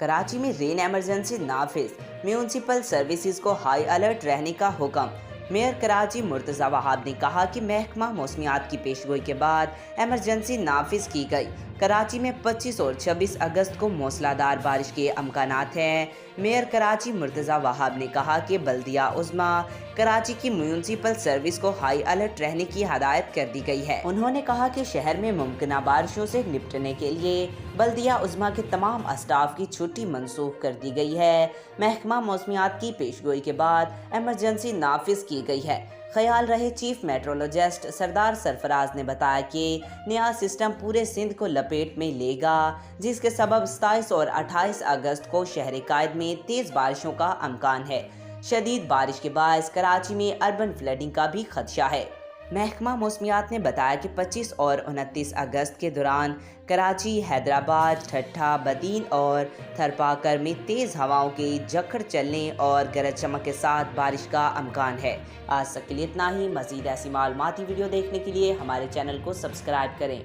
कराची में rain emergency नाफिज, municipal services को हाई अलर्ट रहने का हुक्म। मेयर कराची मुर्तज़ा वहाब ने कहा कि महकमा मौसमियात की पेशगोई के बाद इमरजेंसी नाफिज की गई। कराची में 25 और 26 अगस्त को मूसलाधार बारिश के अमकानात हैं। मेयर कराची मुर्तज़ा वहाब ने कहा कि बल्दिया उज़्मा कराची की म्यूनसिपल सर्विस को हाई अलर्ट रहने की हदायत कर दी गई है। उन्होंने कहा कि शहर में मुमकिन बारिशों से निपटने के लिए बल्दिया उज़्मा के तमाम स्टाफ की छुट्टी मनसूख कर दी गई है। महकमा मौसमियात की पेशगोई के बाद इमरजेंसी नाफिज की गई है। ख्याल रहे चीफ मेट्रोलॉजिस्ट सरदार सरफराज ने बताया कि नया सिस्टम पूरे सिंध को लपेट में लेगा, जिसके सबब 27 और 28 अगस्त को शहर कायद में तेज़ बारिशों का अमकान है। शदीद बारिश के बायस कराची में अर्बन फ्लडिंग का भी खदशा है। महकमा मौसमियात ने बताया कि 25 और 29 अगस्त के दौरान कराची, हैदराबाद, ठट्ठा, बदीन और थरपाकर में तेज़ हवाओं के झक्कड़ चलने और गरज चमक के साथ बारिश का अमकान है। आज तक के लिए इतना ही। मज़ीद ऐसी मालूमाती वीडियो देखने के लिए हमारे चैनल को सब्सक्राइब करें।